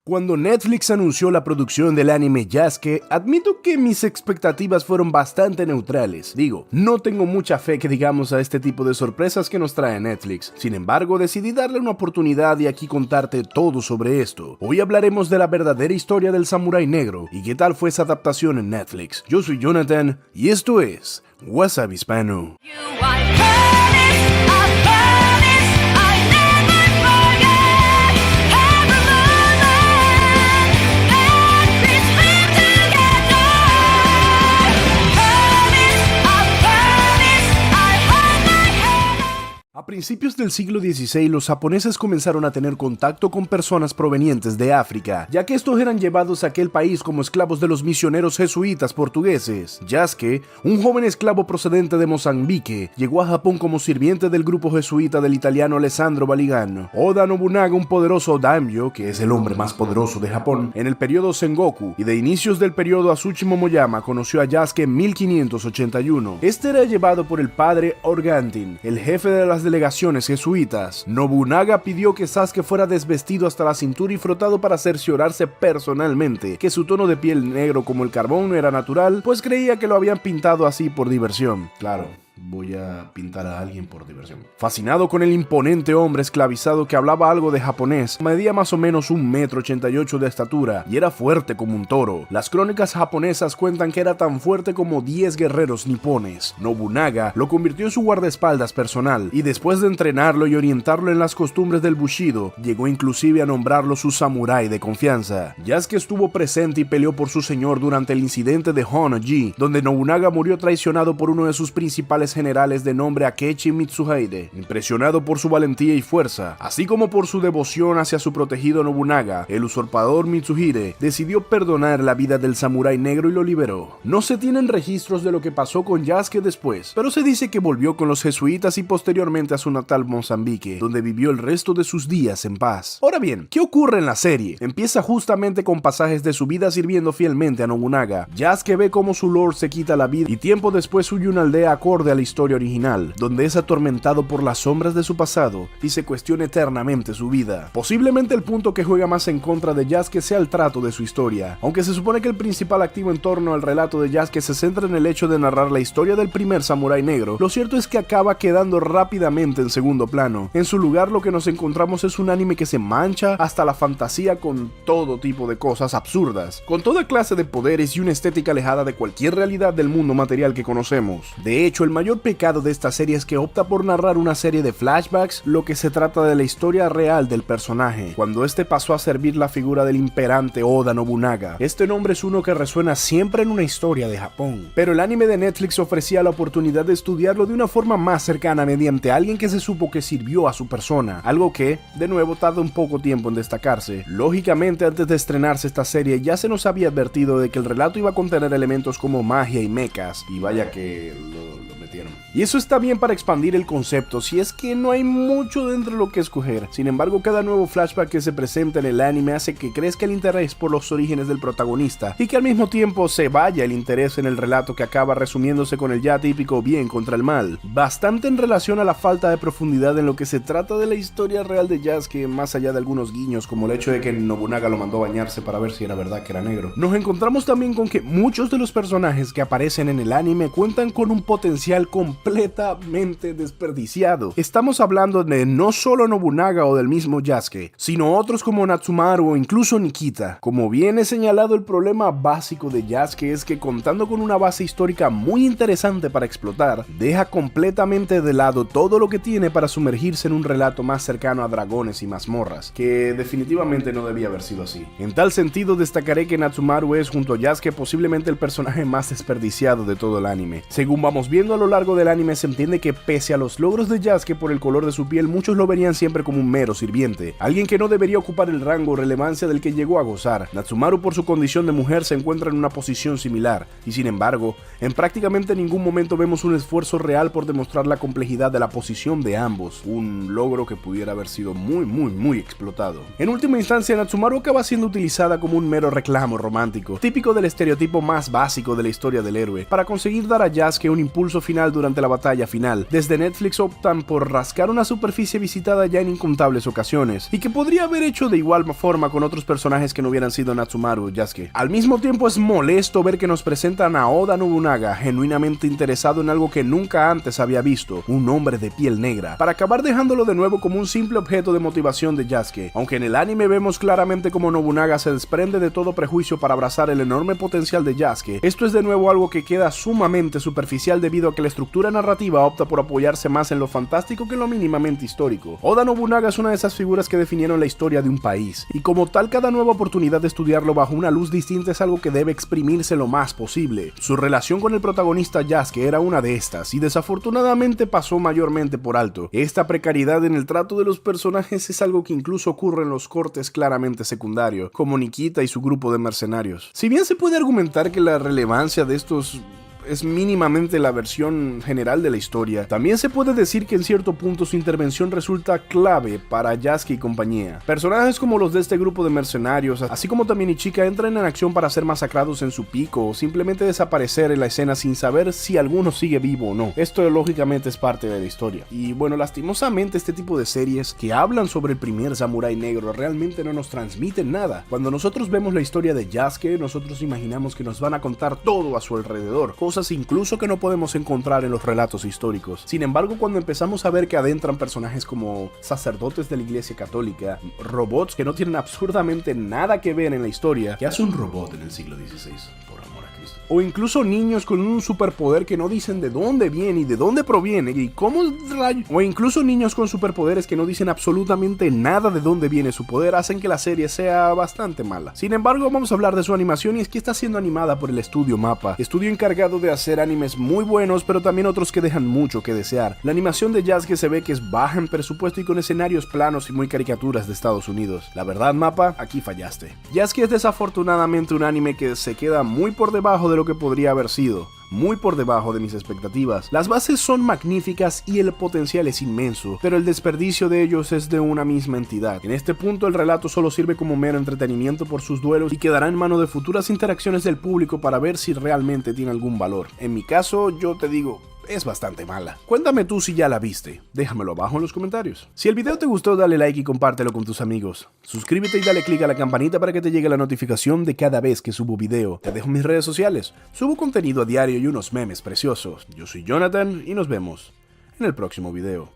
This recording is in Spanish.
Cuando Netflix anunció la producción del anime Yasuke, admito que mis expectativas fueron bastante neutrales. Digo, no tengo mucha fe que digamos a este tipo de sorpresas que nos trae Netflix. Sin embargo, decidí darle una oportunidad y aquí contarte todo sobre esto. Hoy hablaremos de la verdadera historia del samurái negro y qué tal fue esa adaptación en Netflix. Yo soy Jonathan y esto es Wasabi Hispano. A principios del siglo XVI, los japoneses comenzaron a tener contacto con personas provenientes de África, ya que estos eran llevados a aquel país como esclavos de los misioneros jesuitas portugueses. Yasuke, un joven esclavo procedente de Mozambique, llegó a Japón como sirviente del grupo jesuita del italiano Alessandro Baligan. Oda Nobunaga, un poderoso daimyo, que es el hombre más poderoso de Japón, en el periodo Sengoku y de inicios del periodo Asuchi Momoyama, conoció a Yasuke en 1581. Este era llevado por el padre Organtin, el jefe de las delegaciones jesuitas. Nobunaga pidió que Sasuke fuera desvestido hasta la cintura y frotado para cerciorarse personalmente que su tono de piel negro como el carbón no era natural, pues creía que lo habían pintado así por diversión. Claro. Voy a pintar a alguien por diversión. Fascinado con el imponente hombre esclavizado que hablaba algo de japonés, medía más o menos 1,88 m de estatura y era fuerte como un toro. Las crónicas japonesas cuentan que era tan fuerte como 10 guerreros nipones. Nobunaga lo convirtió en su guardaespaldas personal y después de entrenarlo y orientarlo en las costumbres del Bushido, llegó inclusive a nombrarlo su samurái de confianza. Yasuke estuvo presente y peleó por su señor durante el incidente de Honnoji, donde Nobunaga murió traicionado por uno de sus principales generales de nombre Akechi Mitsuhide. Impresionado por su valentía y fuerza, así como por su devoción hacia su protegido Nobunaga, el usurpador Mitsuhide decidió perdonar la vida del samurái negro y lo liberó. No se tienen registros de lo que pasó con Yasuke después, pero se dice que volvió con los jesuitas y posteriormente a su natal Mozambique, donde vivió el resto de sus días en paz. Ahora bien, ¿qué ocurre en la serie? Empieza justamente con pasajes de su vida sirviendo fielmente a Nobunaga. Yasuke ve cómo su lord se quita la vida y tiempo después huye a una aldea acorde a la historia original, donde es atormentado por las sombras de su pasado y se cuestiona eternamente su vida. Posiblemente el punto que juega más en contra de Yasuke sea el trato de su historia. Aunque se supone que el principal activo en torno al relato de Yasuke se centra en el hecho de narrar la historia del primer samurái negro, lo cierto es que acaba quedando rápidamente en segundo plano. En su lugar, lo que nos encontramos es un anime que se mancha hasta la fantasía con todo tipo de cosas absurdas, con toda clase de poderes y una estética alejada de cualquier realidad del mundo material que conocemos. De hecho, el mayor pecado de esta serie es que opta por narrar una serie de flashbacks, lo que se trata de la historia real del personaje, cuando este pasó a servir la figura del imperante Oda Nobunaga. Este nombre es uno que resuena siempre en una historia de Japón, pero el anime de Netflix ofrecía la oportunidad de estudiarlo de una forma más cercana mediante alguien que se supo que sirvió a su persona, algo que, de nuevo, tarda un poco tiempo en destacarse. Lógicamente, antes de estrenarse esta serie ya se nos había advertido de que el relato iba a contener elementos como magia y mechas, y vaya que lo metieron. Y eso está bien para expandir el concepto, si es que no hay mucho dentro de lo que escoger. Sin embargo, cada nuevo flashback que se presenta en el anime hace que crezca el interés por los orígenes del protagonista y que al mismo tiempo se vaya el interés en el relato, que acaba resumiéndose con el ya típico bien contra el mal. Bastante en relación a la falta de profundidad en lo que se trata de la historia real de Yasuke, más allá de algunos guiños como el hecho de que Nobunaga lo mandó a bañarse para ver si era verdad que era negro. Nos encontramos también con que muchos de los personajes que aparecen en el anime cuentan con un potencial completamente desperdiciado. Estamos hablando de no solo Nobunaga o del mismo Yasuke, sino otros como Natsumaru o incluso Nikita. Como bien he señalado, el problema básico de Yasuke es que, contando con una base histórica muy interesante para explotar, deja completamente de lado todo lo que tiene para sumergirse en un relato más cercano a dragones y mazmorras, que definitivamente no debía haber sido así. En tal sentido, destacaré que Natsumaru es, junto a Yasuke, posiblemente el personaje más desperdiciado de todo el anime. Según vamos viendo a lo largo del anime, se entiende que pese a los logros de Yasuke por el color de su piel, muchos lo verían siempre como un mero sirviente, alguien que no debería ocupar el rango o relevancia del que llegó a gozar. Natsumaru, por su condición de mujer, se encuentra en una posición similar, y sin embargo, en prácticamente ningún momento vemos un esfuerzo real por demostrar la complejidad de la posición de ambos, un logro que pudiera haber sido muy explotado. En última instancia, Natsumaru acaba siendo utilizada como un mero reclamo romántico, típico del estereotipo más básico de la historia del héroe, para conseguir dar a Yasuke un impulso final durante durante la batalla final. Desde Netflix optan por rascar una superficie visitada ya en incontables ocasiones, y que podría haber hecho de igual forma con otros personajes que no hubieran sido Natsumaru o Yasuke. Al mismo tiempo es molesto ver que nos presentan a Oda Nobunaga genuinamente interesado en algo que nunca antes había visto, un hombre de piel negra, para acabar dejándolo de nuevo como un simple objeto de motivación de Yasuke. Aunque en el anime vemos claramente cómo Nobunaga se desprende de todo prejuicio para abrazar el enorme potencial de Yasuke, esto es de nuevo algo que queda sumamente superficial debido a que la estructura narrativa opta por apoyarse más en lo fantástico que en lo mínimamente histórico. Oda Nobunaga es una de esas figuras que definieron la historia de un país, y como tal cada nueva oportunidad de estudiarlo bajo una luz distinta es algo que debe exprimirse lo más posible. Su relación con el protagonista Yasuke era una de estas, y desafortunadamente pasó mayormente por alto. Esta precariedad en el trato de los personajes es algo que incluso ocurre en los cortes claramente secundarios, como Nikita y su grupo de mercenarios. Si bien se puede argumentar que la relevancia de estos es mínimamente la versión general de la historia, también se puede decir que en cierto punto su intervención resulta clave para Yasuke y compañía. Personajes como los de este grupo de mercenarios, así como también Ichika, entran en acción para ser masacrados en su pico o simplemente desaparecer en la escena sin saber si alguno sigue vivo o no. Esto lógicamente es parte de la historia. Y bueno, lastimosamente este tipo de series que hablan sobre el primer samurái negro realmente no nos transmiten nada. Cuando nosotros vemos la historia de Yasuke, nosotros imaginamos que nos van a contar todo a su alrededor, cosas incluso que no podemos encontrar en los relatos históricos. Sin embargo, cuando empezamos a ver que adentran personajes como sacerdotes de la iglesia católica, robots que no tienen absurdamente nada que ver en la historia, ¿qué hace un robot en el siglo XVI? Por amor a Cristo. O incluso niños con un superpoder que no dicen de dónde viene y de dónde proviene y cómo rayos. O incluso niños con superpoderes que no dicen absolutamente nada de dónde viene su poder, hacen que la serie sea bastante mala. Sin embargo, vamos a hablar de su animación, y es que está siendo animada por el estudio MAPPA, estudio encargado de hacer animes muy buenos, pero también otros que dejan mucho que desear. La animación de Yasuke se ve que es baja en presupuesto y con escenarios planos y muy caricaturas de Estados Unidos. La verdad, MAPPA, aquí fallaste. Yasuke es desafortunadamente un anime que se queda muy por debajo de lo que podría haber sido, muy por debajo de mis expectativas. Las bases son magníficas y el potencial es inmenso, pero el desperdicio de ellos es de una misma entidad. En este punto el relato solo sirve como mero entretenimiento por sus duelos y quedará en mano de futuras interacciones del público para ver si realmente tiene algún valor. En mi caso, yo te digo, es bastante mala. Cuéntame tú si ya la viste, déjamelo abajo en los comentarios. Si el video te gustó, dale like y compártelo con tus amigos. Suscríbete y dale click a la campanita para que te llegue la notificación de cada vez que subo video. Te dejo mis redes sociales, subo contenido a diario y unos memes preciosos. Yo soy Jonathan y nos vemos en el próximo video.